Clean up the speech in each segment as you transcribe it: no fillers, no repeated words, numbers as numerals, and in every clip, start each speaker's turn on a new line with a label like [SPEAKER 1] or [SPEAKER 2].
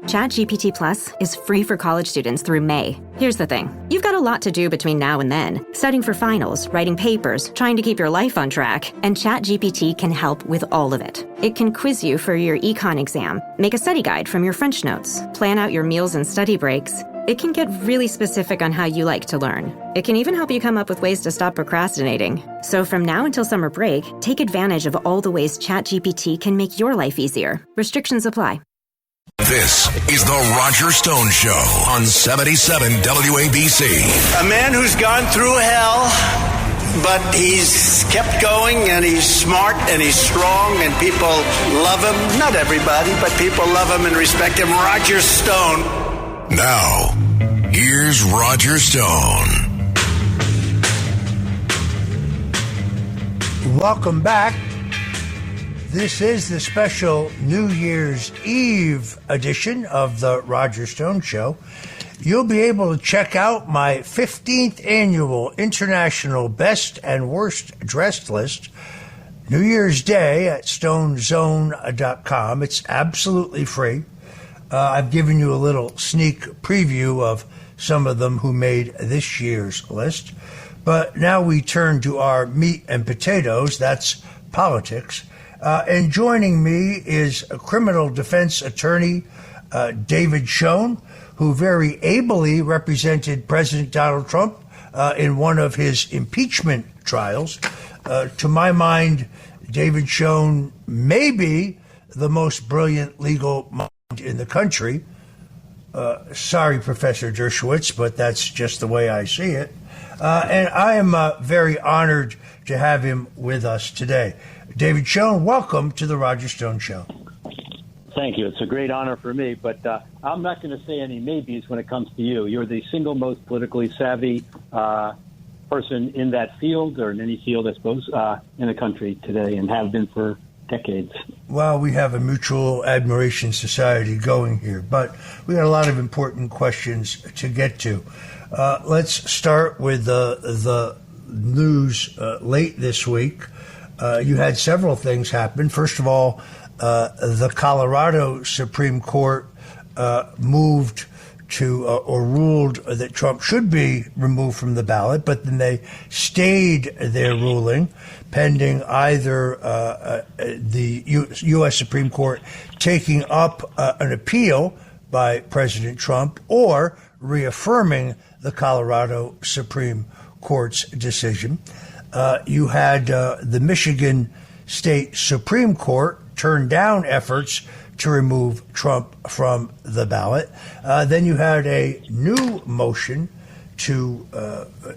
[SPEAKER 1] ChatGPT Plus is free for college students through May. Here's the thing. You've got a lot to do between now and then. Studying for finals, writing papers, trying to keep your life on track, and ChatGPT can help with all of it. It can quiz you for your econ exam, make a study guide from your French notes, plan out your meals and study breaks. It can get really specific on how you like to learn. It can even help you come up with ways to stop procrastinating. So from now until summer break, take advantage of all the ways ChatGPT can make your life easier. Restrictions apply.
[SPEAKER 2] This is the Roger Stone Show on 77 WABC.
[SPEAKER 3] A man who's gone through hell, but he's kept going, and he's smart, and he's strong, and people love him. Not everybody, but people love him and respect him. Roger Stone.
[SPEAKER 2] Now, here's Roger Stone.
[SPEAKER 4] Welcome back. This is the special New Year's Eve edition of the Roger Stone Show. You'll be able to check out my 15th annual International Best and Worst Dressed list New Year's Day at stonezone.com. It's absolutely free. I've given you a little sneak preview of some of them who made this year's list. But now we turn to our meat and potatoes. That's politics. And joining me is a criminal defense attorney, David Schoen, who very ably represented President Donald Trump in one of his impeachment trials. To my mind, David Schoen may be the most brilliant legal mind in the country. Sorry, Professor Dershowitz, but that's just the way I see it. And I am very honored to have him with us today. David Schoen, welcome to the Roger Stone Show.
[SPEAKER 5] Thank you. It's a great honor for me, but I'm not going to say any maybes when it comes to you. You're the single most politically savvy person in that field, or in any field, I suppose, in the country today, and have been for decades.
[SPEAKER 4] Well, we have a mutual admiration society going here, but we got a lot of important questions to get to. Let's start with the news late this week. You had several things happen. First of all, the Colorado Supreme Court moved to or ruled that Trump should be removed from the ballot, but then they stayed their ruling pending either the U.S. Supreme Court taking up an appeal by President Trump or reaffirming the Colorado Supreme Court's decision. You had the Michigan State Supreme Court turn down efforts to remove Trump from the ballot. Then you had a new motion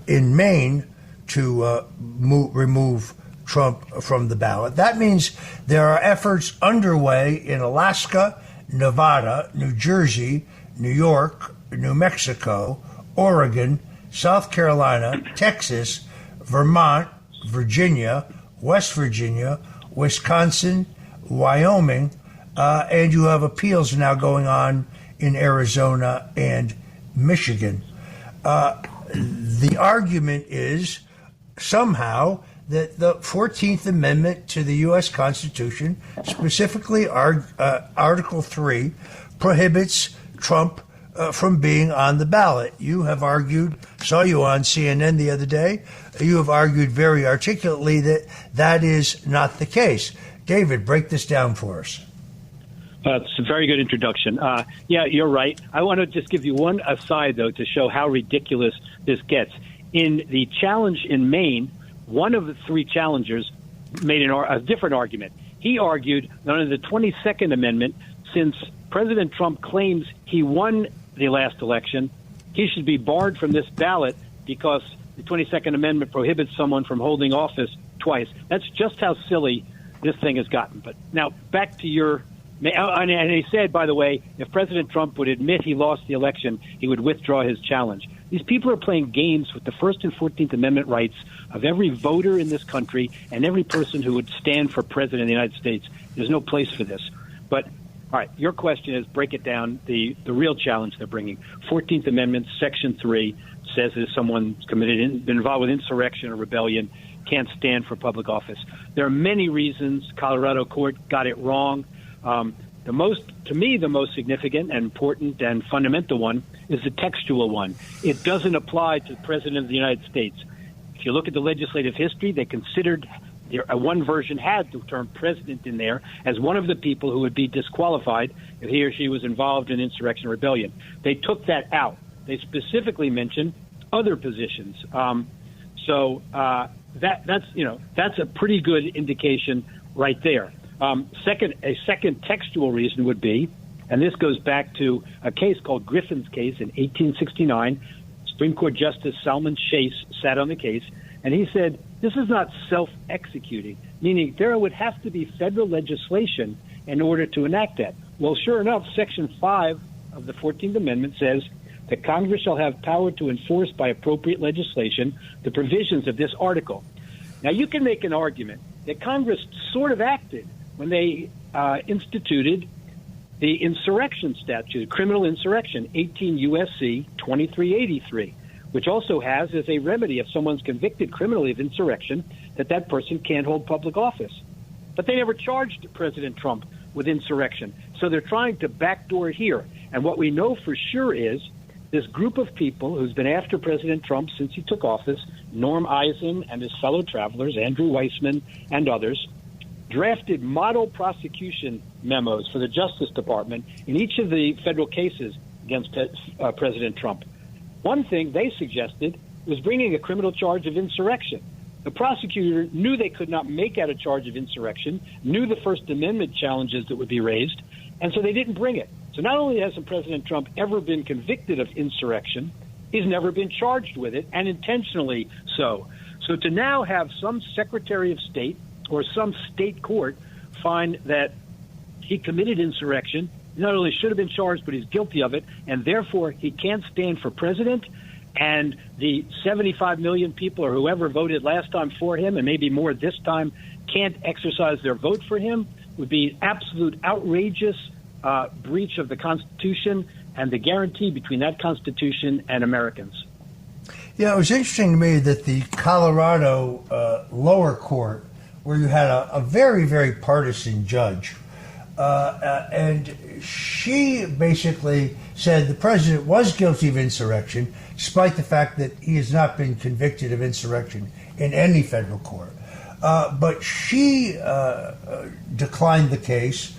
[SPEAKER 4] in Maine to remove Trump from the ballot. That means there are efforts underway in Alaska, Nevada, New Jersey, New York, New Mexico, Oregon, South Carolina, Texas, Vermont, Virginia, West Virginia, Wisconsin, Wyoming, and you have appeals now going on in Arizona and Michigan. The argument is somehow that the 14th Amendment to the U.S. Constitution, specifically Article 3, prohibits Trump from being on the ballot. You have argued, saw you on CNN the other day, you have argued very articulately that that is not the case. David, break this down for us.
[SPEAKER 5] It's a very good introduction. Yeah, you're right. I want to just give you one aside, though, to show how ridiculous this gets. In the challenge in Maine, one of the three challengers made a different argument. He argued that under the 22nd Amendment, since President Trump claims he won the last election, he should be barred from this ballot because the 22nd Amendment prohibits someone from holding office twice. That's just how silly this thing has gotten. But now back to your... And he said, by the way, if President Trump would admit he lost the election, he would withdraw his challenge. These people are playing games with the First and 14th Amendment rights of every voter in this country and every person who would stand for president of the United States. There's no place for this. But, all right, your question is, break it down, the real challenge they're bringing. 14th Amendment, Section 3, says that if someone's been involved with insurrection or rebellion, can't stand for public office. There are many reasons Colorado court got it wrong. To me, the most significant and important and fundamental one is the textual one. It doesn't apply to the President of the United States. If you look at the legislative history, they considered one version had the term president in there as one of the people who would be disqualified if he or she was involved in insurrection or rebellion. They took that out. They specifically mentioned other positions. That's a pretty good indication right there. A second textual reason would be, and this goes back to a case called Griffin's case in 1869. Supreme Court Justice Salmon Chase sat on the case, and he said, this is not self-executing, meaning there would have to be federal legislation in order to enact that. Well, sure enough, Section 5 of the 14th Amendment says that Congress shall have power to enforce by appropriate legislation the provisions of this article. Now, you can make an argument that Congress sort of acted when they instituted the insurrection statute, criminal insurrection, 18 U.S.C. 2383, which also has as a remedy if someone's convicted criminally of insurrection that person can't hold public office. But they never charged President Trump with insurrection. So they're trying to backdoor here. And what we know for sure is this group of people who's been after President Trump since he took office, Norm Eisen and his fellow travelers, Andrew Weissman and others, drafted model prosecution memos for the Justice Department in each of the federal cases against President Trump. One thing they suggested was bringing a criminal charge of insurrection. The prosecutor knew they could not make out a charge of insurrection, knew the First Amendment challenges that would be raised, and so they didn't bring it. So not only hasn't President Trump ever been convicted of insurrection, he's never been charged with it, and intentionally so. So to now have some Secretary of State or some state court find that he committed insurrection, not only should have been charged, but he's guilty of it, and therefore he can't stand for president, and the 75 million people or whoever voted last time for him, and maybe more this time, can't exercise their vote for him, would be absolute outrageous breach of the Constitution and the guarantee between that Constitution and Americans.
[SPEAKER 4] Yeah, it was interesting to me that the Colorado lower court, where you had a very, very partisan judge, and she basically said the president was guilty of insurrection, despite the fact that he has not been convicted of insurrection in any federal court. But she declined the case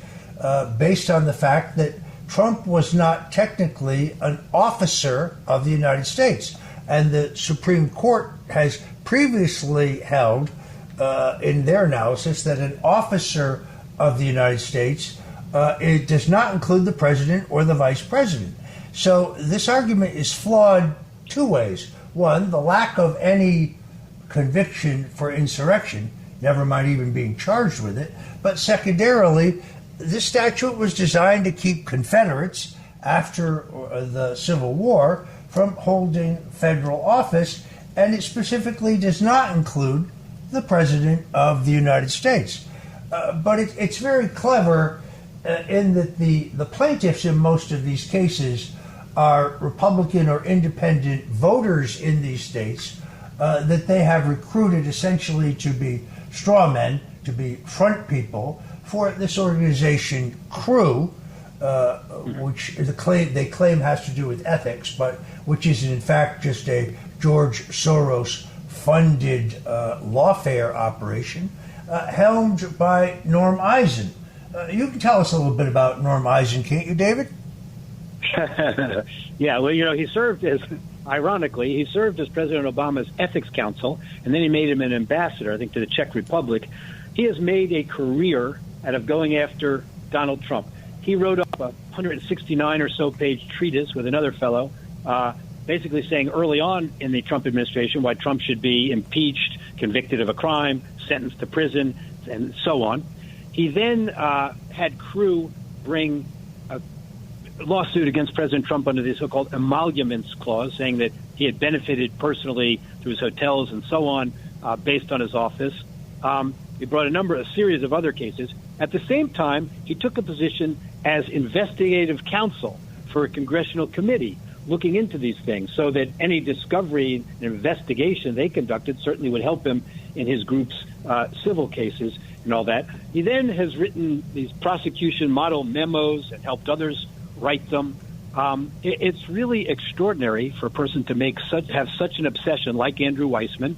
[SPEAKER 4] based on the fact that Trump was not technically an officer of the United States. And the Supreme Court has previously held in their analysis that an officer of the United States it does not include the president or the vice president. So this argument is flawed two ways. One, the lack of any conviction for insurrection, never mind even being charged with it. But secondarily, this statute was designed to keep Confederates after the Civil War from holding federal office, and it specifically does not include the President of the United States. But it's very clever in that the plaintiffs in most of these cases are Republican or independent voters in these states that they have recruited essentially to be straw men, to be front people for this organization Crew, which they claim has to do with ethics, but which is in fact just a George Soros-funded lawfare operation helmed by Norm Eisen. You can tell us a little bit about Norm Eisen, can't you, David?
[SPEAKER 5] Yeah, well, he served as President Obama's ethics counsel, and then he made him an ambassador, I think, to the Czech Republic. He has made a career out of going after Donald Trump. He wrote up a 169 or so page treatise with another fellow, basically saying early on in the Trump administration why Trump should be impeached, convicted of a crime, sentenced to prison, and so on. He then had Crew bring a lawsuit against President Trump under the so-called emoluments clause, saying that he had benefited personally through his hotels and so on based on his office. He brought a series of other cases. At the same time, he took a position as investigative counsel for a congressional committee looking into these things, so that any discovery and investigation they conducted certainly would help him in his group's civil cases. and all that. He then has written these prosecution model memos and helped others write them. It's really extraordinary for a person to have such an obsession, like Andrew Weissman,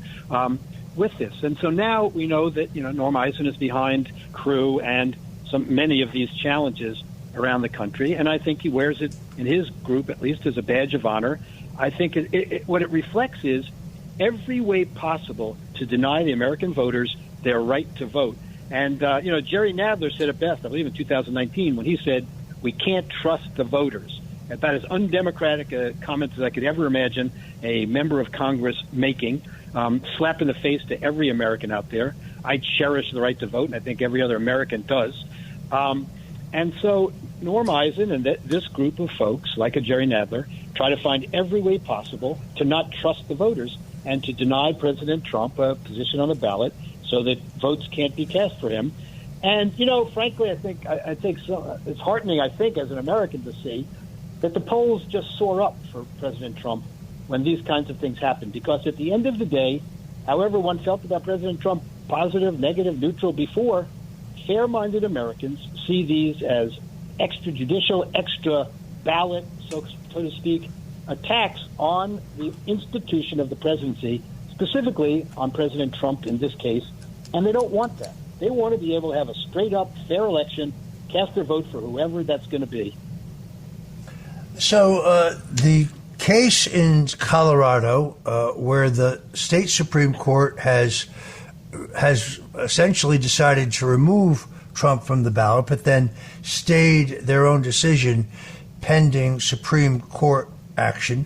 [SPEAKER 5] with this. And so now we know that Norm Eisen is behind Crew and many of these challenges around the country, and I think he wears it in his group at least as a badge of honor. I think what it reflects is every way possible to deny the American voters their right to vote. And Jerry Nadler said it best, I believe in 2019, when he said, "We can't trust the voters." About as undemocratic a comment as I could ever imagine a member of Congress making, slap in the face to every American out there. I cherish the right to vote, and I think every other American does. And so Norm Eisen and this group of folks, like a Jerry Nadler, try to find every way possible to not trust the voters and to deny President Trump a position on the ballot so that votes can't be cast for him. And, frankly, I think it's heartening, I think, as an American to see that the polls just soar up for President Trump when these kinds of things happen. Because at the end of the day, however one felt about President Trump, positive, negative, neutral before, fair-minded Americans see these as extrajudicial, extra ballot, so to speak, attacks on the institution of the presidency, specifically on President Trump in this case, and they don't want that. They want to be able to have a straight-up, fair election, cast their vote for whoever that's going to be.
[SPEAKER 4] So the case in Colorado where the state Supreme Court has essentially decided to remove Trump from the ballot, but then stayed their own decision pending Supreme Court action.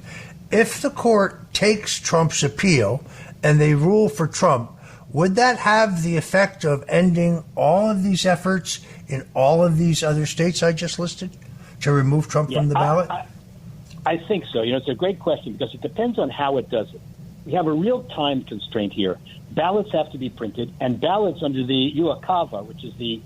[SPEAKER 4] If the court takes Trump's appeal and they rule for Trump, would that have the effect of ending all of these efforts in all of these other states I just listed to remove Trump from the ballot?
[SPEAKER 5] I think so. It's a great question because it depends on how it does it. We have a real time constraint here. Ballots have to be printed, and ballots under the UACAVA, which is the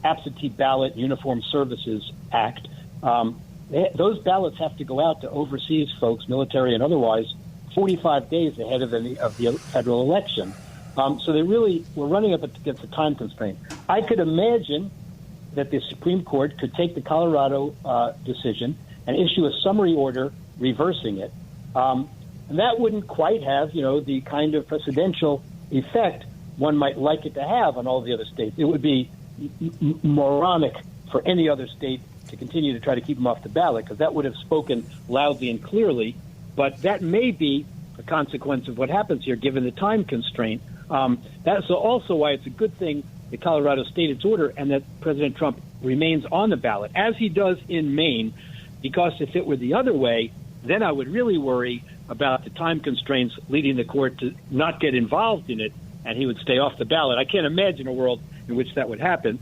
[SPEAKER 5] Absentee Ballot Uniform Services Act, those ballots have to go out to overseas folks, military and otherwise, 45 days ahead of the federal election. So we're running up against a time constraint. I could imagine that the Supreme Court could take the Colorado decision and issue a summary order reversing it. And that wouldn't quite have, the kind of precedential effect one might like it to have on all the other states. It would be moronic for any other state to continue to try to keep them off the ballot, because that would have spoken loudly and clearly. But that may be a consequence of what happens here, given the time constraint. That's also why it's a good thing that Colorado stayed its order and that President Trump remains on the ballot, as he does in Maine, because if it were the other way, then I would really worry about the time constraints leading the court to not get involved in it, and he would stay off the ballot. I can't imagine a world in which that would happen,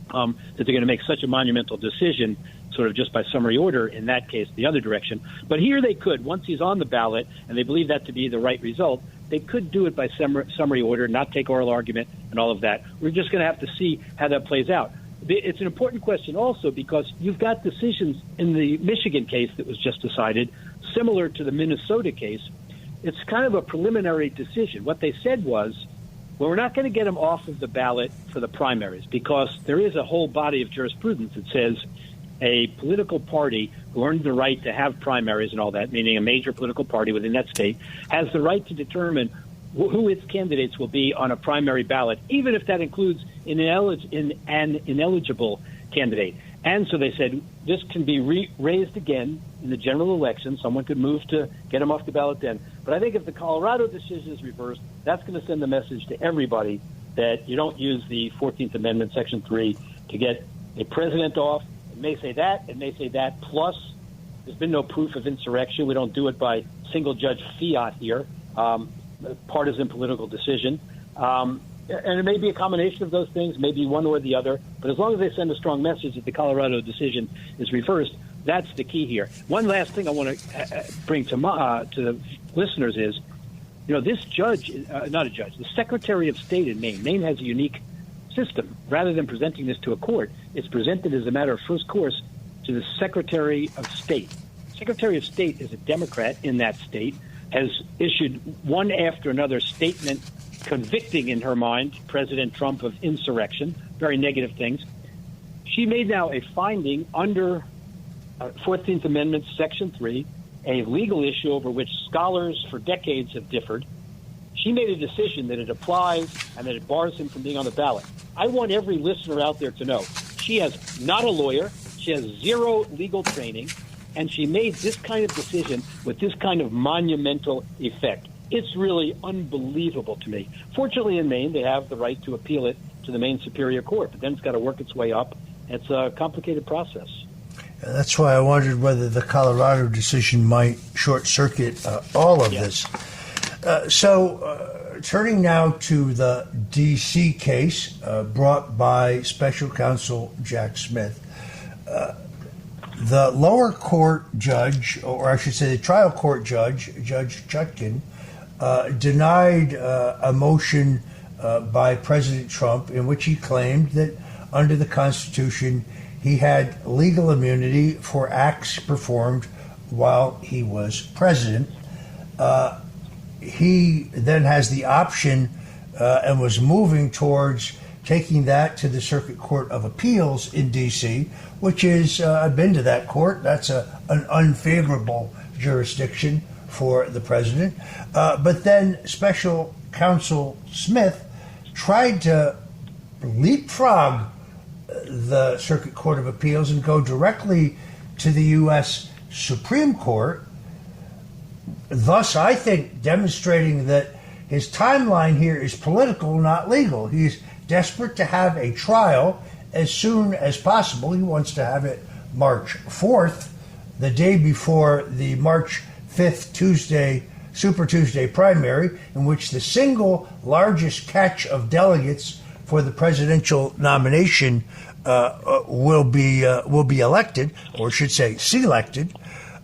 [SPEAKER 5] that they're going to make such a monumental decision sort of just by summary order, in that case, the other direction. But here they could, once he's on the ballot, and they believe that to be the right result, they could do it by summary order, not take oral argument and all of that. We're just going to have to see how that plays out. It's an important question also because you've got decisions in the Michigan case that was just decided, similar to the Minnesota case. It's kind of a preliminary decision. What they said was, well, we're not going to get him off of the ballot for the primaries because there is a whole body of jurisprudence that says a political party who earned the right to have primaries and all that, meaning a major political party within that state, has the right to determine who its candidates will be on a primary ballot, even if that includes an ineligible candidate. And so they said this can be raised again in the general election. Someone could move to get him off the ballot then. But I think if the Colorado decision is reversed, that's going to send a message to everybody that you don't use the 14th Amendment, Section 3, to get a president off. It may say that, plus there's been no proof of insurrection. We don't do it by single-judge fiat here. Partisan political decision. And it may be a combination of those things, maybe one or the other. But as long as they send a strong message that the Colorado decision is reversed, that's the key here. One last thing I want to bring to the listeners is, this the Secretary of State in Maine has a unique system. Rather than presenting this to a court, it's presented as a matter of first course to the Secretary of State. Secretary of State is a Democrat in that state, has issued one after another statement convicting, in her mind, President Trump of insurrection, very negative things. She made now a finding under 14th Amendment, Section 3, a legal issue over which scholars for decades have differed. She made a decision that it applies and that it bars him from being on the ballot. I want every listener out there to know she is not a lawyer. She has zero legal training, and she made this kind of decision with this kind of monumental effect. It's really unbelievable to me. Fortunately, in Maine, they have the right to appeal it to the Maine Superior Court, but then it's got to work its way up. It's a complicated process.
[SPEAKER 4] That's why I wondered whether the Colorado decision might short-circuit all of this. So turning now to the D.C. case brought by Special Counsel Jack Smith, the lower court judge, or I should say the trial court judge, Judge Chutkan, denied a motion by President Trump in which he claimed that under the Constitution he had legal immunity for acts performed while he was president. He then has the option and was moving towards taking that to the Circuit Court of Appeals in D.C., which is, I've been to that court, that's an unfavorable jurisdiction for the president. But then Special Counsel Smith tried to leapfrog the Circuit Court of Appeals and go directly to the U.S. Supreme Court, thus, I think, demonstrating that his timeline here is political, not legal. He's desperate to have a trial as soon as possible. He wants to have it March 4th, the day before the March 5th Tuesday, Super Tuesday primary, in which the single largest catch of delegates for the presidential nomination will be elected, or should say selected.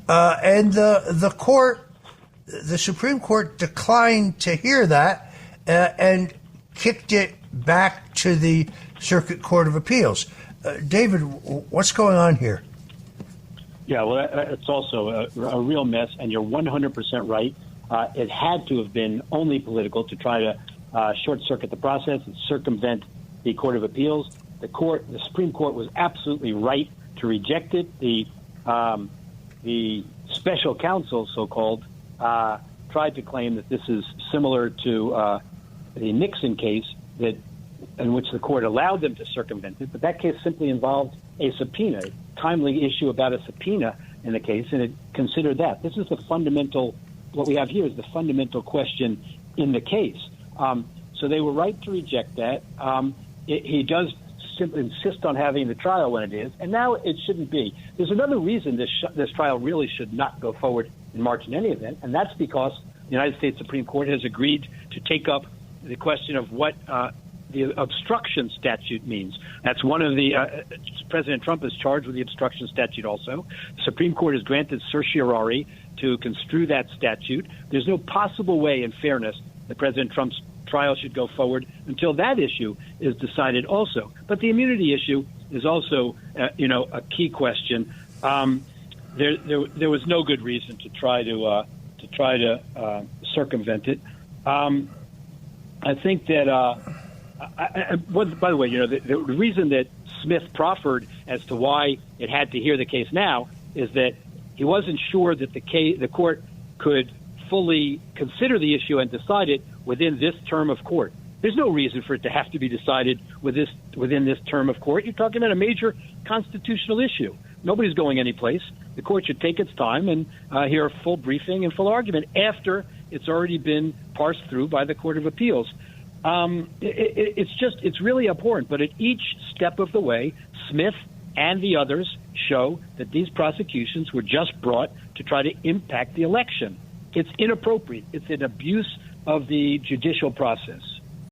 [SPEAKER 4] And the court, the Supreme Court, declined to hear that and kicked it back to the Circuit Court of Appeals. David, what's going on here?
[SPEAKER 5] Yeah, well, it's also a real mess, and you're 100% right. It had to have been only political to try to short-circuit the process and circumvent the Court of Appeals. The Supreme Court was absolutely right to reject it. The special counsel, so-called, tried to claim that this is similar to the Nixon case in which the court allowed them to circumvent it, but that case simply involved a subpoena, a timely issue about a subpoena in the case, and it considered that. This is the fundamental, what we have here is the fundamental question in the case. So they were right to reject that. He does simply insist on having the trial when it is, and now it shouldn't be. There's another reason this trial really should not go forward in March in any event, and that's because the United States Supreme Court has agreed to take up the question of what the obstruction statute means. That's one of the President Trump is charged with the obstruction statute also. The Supreme Court has granted certiorari to construe that statute. There's no possible way in fairness that President Trump's trial should go forward until that issue is decided also. But the immunity issue is also, a key question. There was no good reason to try to circumvent it. I think that, by the way, the reason that Smith proffered as to why it had to hear the case now is that he wasn't sure that the court could fully consider the issue and decide it within this term of court. There's no reason for it to have to be decided within this term of court. You're talking about a major constitutional issue. Nobody's going anyplace. The court should take its time and hear a full briefing and full argument after it's already been parsed through by the Court of Appeals. It's really abhorrent. But at each step of the way, Smith and the others show that these prosecutions were just brought to try to impact the election. It's inappropriate. It's an abuse of the judicial process.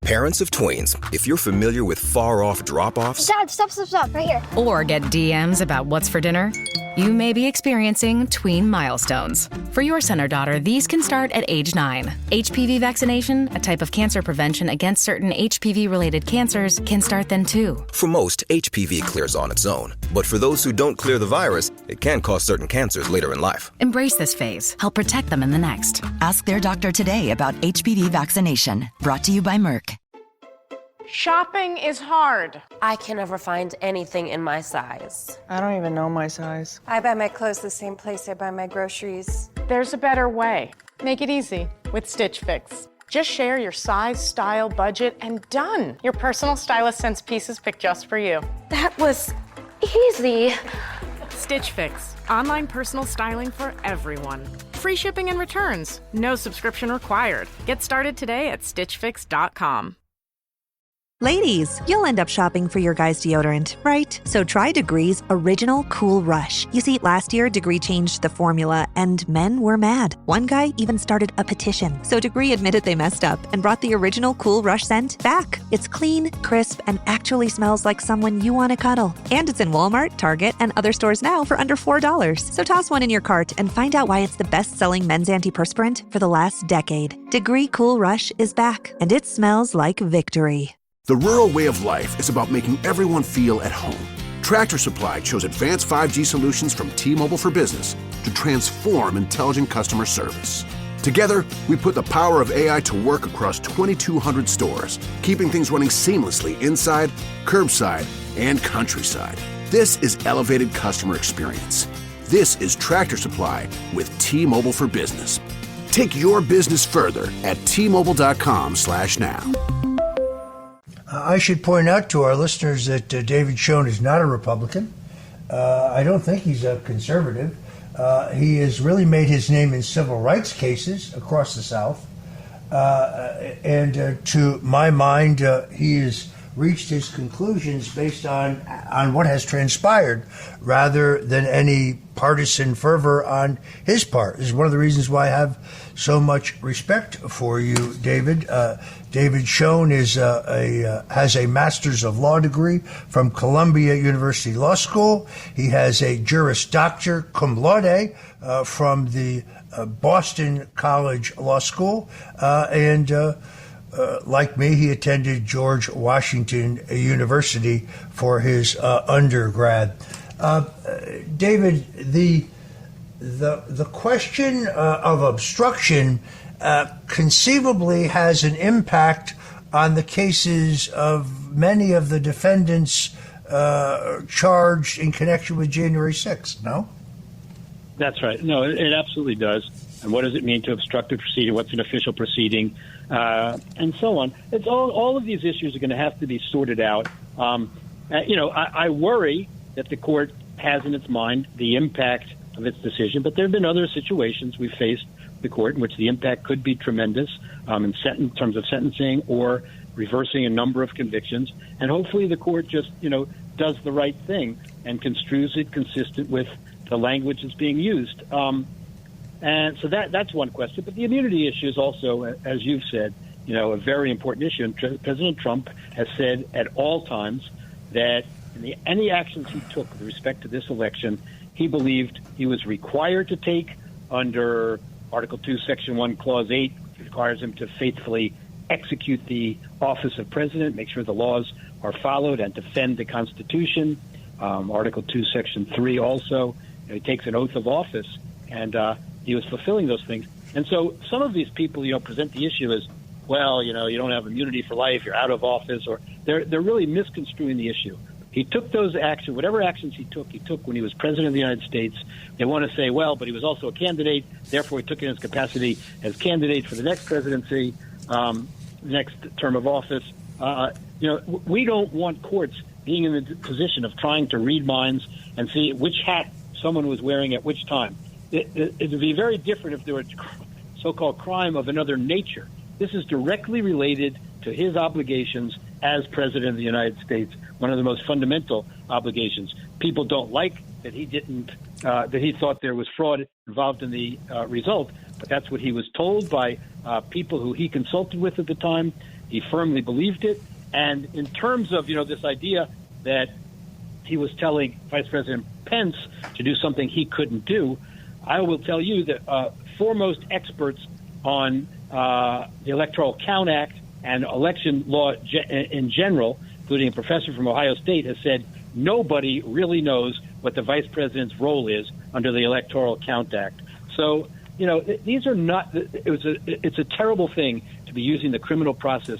[SPEAKER 6] Parents of tweens, if you're familiar with far-off drop-offs...
[SPEAKER 7] Dad, stop, right here.
[SPEAKER 8] Or get DMs about what's for dinner, you may be experiencing tween milestones. For your son or daughter, these can start at age 9. HPV vaccination, a type of cancer prevention against certain HPV-related cancers, can start then too.
[SPEAKER 6] For most, HPV clears on its own. But for those who don't clear the virus, it can cause certain cancers later in life.
[SPEAKER 8] Embrace this phase. Help protect them in the next.
[SPEAKER 9] Ask their doctor today about HPV vaccination. Brought to you by Merck.
[SPEAKER 10] Shopping is hard.
[SPEAKER 11] I can never find anything in my size.
[SPEAKER 10] I don't even know my size.
[SPEAKER 12] I buy my clothes the same place I buy my groceries.
[SPEAKER 10] There's a better way. Make it easy with Stitch Fix. Just share your size, style, budget, and done. Your personal stylist sends pieces picked just for you.
[SPEAKER 12] That was easy.
[SPEAKER 10] Stitch Fix. Online personal styling for everyone. Free shipping and returns. No subscription required. Get started today at stitchfix.com.
[SPEAKER 13] Ladies, you'll end up shopping for your guy's deodorant, right? So try Degree's Original Cool Rush. You see, last year, Degree changed the formula, and men were mad. One guy even started a petition. So Degree admitted they messed up and brought the Original Cool Rush scent back. It's clean, crisp, and actually smells like someone you want to cuddle. And it's in Walmart, Target, and other stores now for under $4. So toss one in your cart and find out why it's the best-selling men's antiperspirant for the last decade. Degree Cool Rush is back, and it smells like victory.
[SPEAKER 14] The rural way of life is about making everyone feel at home. Tractor Supply chose advanced 5G solutions from T-Mobile for Business to transform intelligent customer service. Together, we put the power of AI to work across 2,200 stores, keeping things running seamlessly inside, curbside, and countryside. This is elevated customer experience. This is Tractor Supply with T-Mobile for Business. Take your business further at T-Mobile.com/now.
[SPEAKER 4] I should point out to our listeners that David Schoen is not a Republican. I don't think he's a conservative. He has really made his name in civil rights cases across the South. And to my mind, he has reached his conclusions based on what has transpired rather than any partisan fervor on his part. This is one of the reasons why I have so much respect for you, David. David Schoen is has a Master's of Law degree from Columbia University Law School. He has a Juris Doctor cum laude from the Boston College Law School, and like me, he attended George Washington University for his undergrad. David, the question of obstruction conceivably has an impact on the cases of many of the defendants charged in connection with January 6th, no?
[SPEAKER 5] That's right. No, it absolutely does. And what does it mean to obstruct a proceeding? What's an official proceeding? And so on. It's all of these issues are going to have to be sorted out. I worry that the court has in its mind the impact of its decision, but there have been other situations we've faced the court in which the impact could be tremendous in terms of sentencing or reversing a number of convictions. And hopefully the court just, does the right thing and construes it consistent with the language that's being used. And so that's one question. But the immunity issue is also, as you've said, a very important issue. And President Trump has said at all times that in any actions he took with respect to this election, he believed he was required to take under Article 2, Section 1, Clause 8, which requires him to faithfully execute the office of president, make sure the laws are followed, and defend the Constitution. Article 2, Section 3 also, he takes an oath of office, and he was fulfilling those things. And so some of these people, present the issue as, well, you don't have immunity for life, you're out of office, or they're really misconstruing the issue. He took those actions, whatever actions he took when he was president of the United States. They want to say, well, but he was also a candidate, therefore he took in his capacity as candidate for the next presidency, next term of office. We don't want courts being in the position of trying to read minds and see which hat someone was wearing at which time. It would be very different if there were so-called crime of another nature. This is directly related to his obligations as president of the United States, one of the most fundamental obligations. People don't like that he didn't, that he thought there was fraud involved in the result, but that's what he was told by people who he consulted with at the time. He firmly believed it. And in terms of, this idea that he was telling Vice President Pence to do something he couldn't do, I will tell you that foremost experts on the Electoral Count Act and election law in general, including a professor from Ohio State, has said nobody really knows what the vice president's role is under the Electoral Count Act. So, these are not. It's a terrible thing to be using the criminal process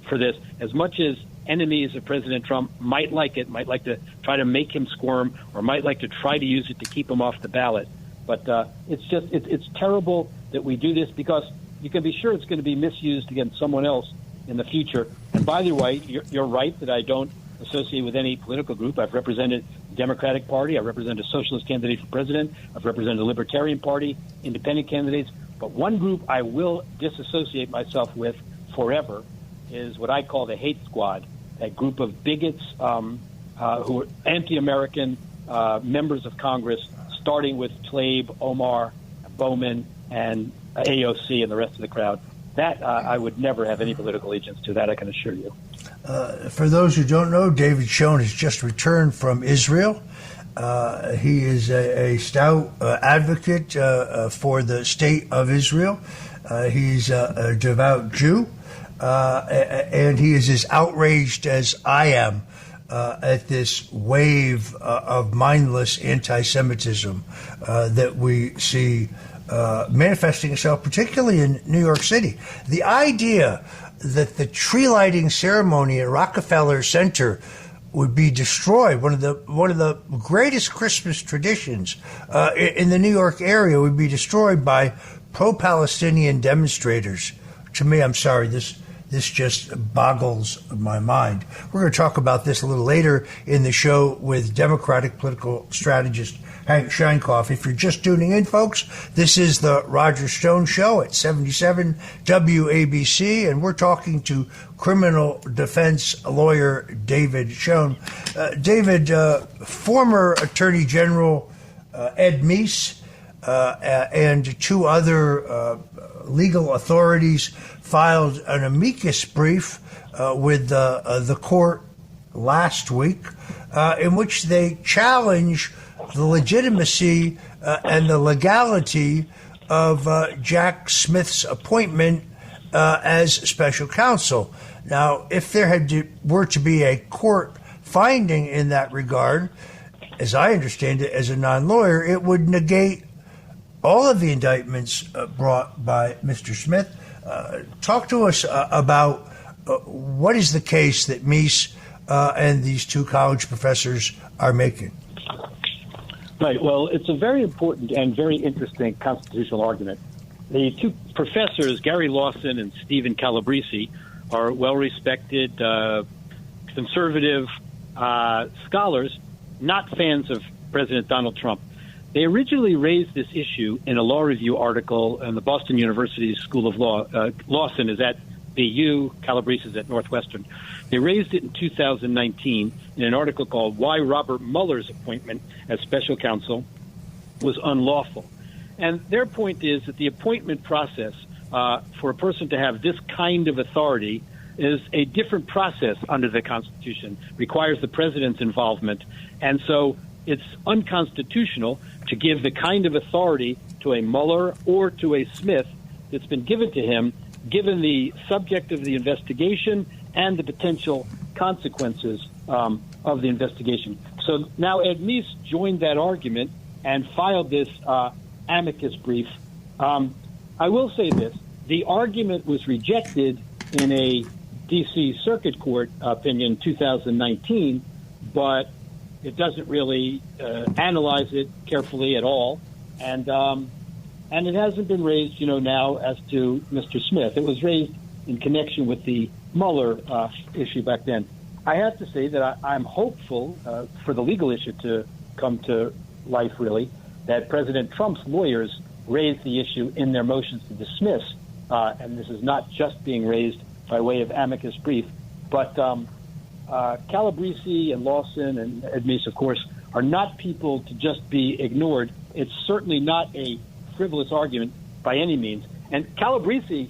[SPEAKER 5] for this. As much as enemies of President Trump might like to try to make him squirm, or might like to try to use it to keep him off the ballot. But it's terrible that we do this, because you can be sure it's going to be misused against someone else in the future. And by the way, you're right that I don't associate with any political group. I've represented the Democratic Party. I've represented a socialist candidate for president. I've represented the Libertarian Party, independent candidates. But one group I will disassociate myself with forever is what I call the hate squad, that group of bigots who are anti-American members of Congress, starting with Tlaib, Omar, Bowman, and AOC and the rest of the crowd. That I would never have any political allegiance to. That I can assure you.
[SPEAKER 4] For those who don't know, David Schoen has just returned from Israel. He is a stout advocate for the state of Israel. He's a devout Jew, and he is as outraged as I am at this wave of mindless anti-Semitism that we see manifesting itself, particularly in New York City. The idea that the tree lighting ceremony at Rockefeller Center would be destroyed, one of the greatest Christmas traditions in the New York area, would be destroyed by pro-Palestinian demonstrators. To me, I'm sorry, this just boggles my mind. We're going to talk about this a little later in the show with Democratic political strategist Hank Scheinkoff. If you're just tuning in, folks, this is the Roger Stone Show at 77 WABC, and we're talking to criminal defense lawyer David Schoen. David, former Attorney General Ed Meese and two other legal authorities filed an amicus brief with the court last week in which they challenge the legitimacy and the legality of Jack Smith's appointment as special counsel. Now, if there were to be a court finding in that regard, as I understand it as a non-lawyer, it would negate all of the indictments brought by Mr. Smith. Talk to us about what is the case that Meese and these two college professors are making.
[SPEAKER 5] Right. Well, it's a very important and very interesting constitutional argument. The two professors, Gary Lawson and Stephen Calabrese, are well-respected conservative scholars, not fans of President Donald Trump. They originally raised this issue in a law review article in the Boston University School of Law. Lawson is at BU, Calabrese is at Northwestern. They raised it in 2019 in an article called Why Robert Mueller's Appointment as Special Counsel Was Unlawful. And their point is that the appointment process for a person to have this kind of authority is a different process under the Constitution, requires the president's involvement. And so it's unconstitutional to give the kind of authority to a Mueller or to a Smith that's been given to him, given the subject of the investigation and the potential consequences of the investigation. So now Ed Meese joined that argument and filed this amicus brief. I will say this. The argument was rejected in a D.C. Circuit Court opinion in 2019, but it doesn't really analyze it carefully at all. And it hasn't been raised, now as to Mr. Smith. It was raised in connection with the Mueller issue back then. I have to say that I'm hopeful for the legal issue to come to life, really, that President Trump's lawyers raised the issue in their motions to dismiss, and this is not just being raised by way of amicus brief, but Calabrese and Lawson and Ed Meese, of course, are not people to just be ignored. It's certainly not a frivolous argument by any means. And Calabrese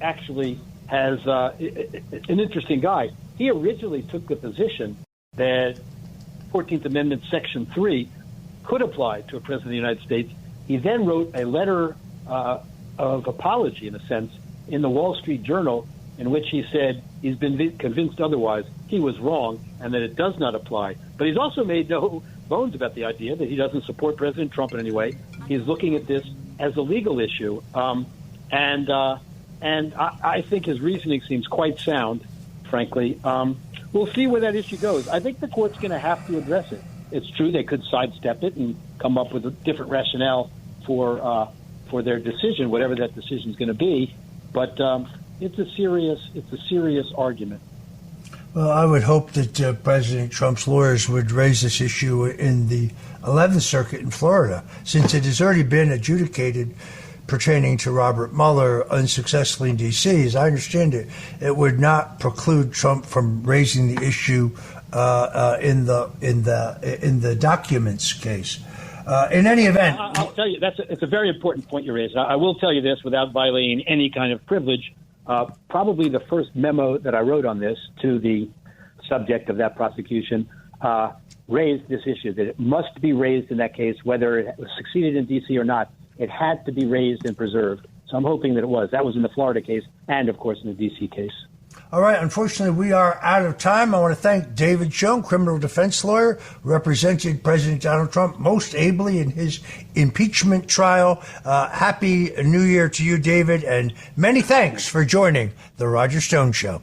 [SPEAKER 5] actually has an interesting guy. He originally took the position that 14th Amendment Section 3 could apply to a president of the United States. He then wrote a letter of apology, in a sense, in the Wall Street Journal, in which he said he's been convinced otherwise, he was wrong, and that it does not apply. But he's also made no bones about the idea that he doesn't support President Trump in any way. He's looking at this as a legal issue. And I think his reasoning seems quite sound, frankly. We'll see where that issue goes. I think the court's going to have to address it. It's true they could sidestep it and come up with a different rationale for their decision, whatever that decision is going to be. But it's a serious argument.
[SPEAKER 4] Well, I would hope that President Trump's lawyers would raise this issue in the 11th Circuit in Florida, since it has already been adjudicated pertaining to Robert Mueller unsuccessfully in D.C. As I understand it, it would not preclude Trump from raising the issue in the documents case. In any event,
[SPEAKER 5] I'll tell you it's a very important point you raised. I will tell you this without violating any kind of privilege. Probably the first memo that I wrote on this to the subject of that prosecution raised this issue, that it must be raised in that case, whether it succeeded in D.C. or not. It had to be raised and preserved. So I'm hoping that it was. That was in the Florida case and, of course, in the D.C. case.
[SPEAKER 4] All right. Unfortunately, we are out of time. I want to thank David Schoen, criminal defense lawyer, represented President Donald Trump most ably in his impeachment trial. Happy New Year to you, David, and many thanks for joining The Roger Stone Show.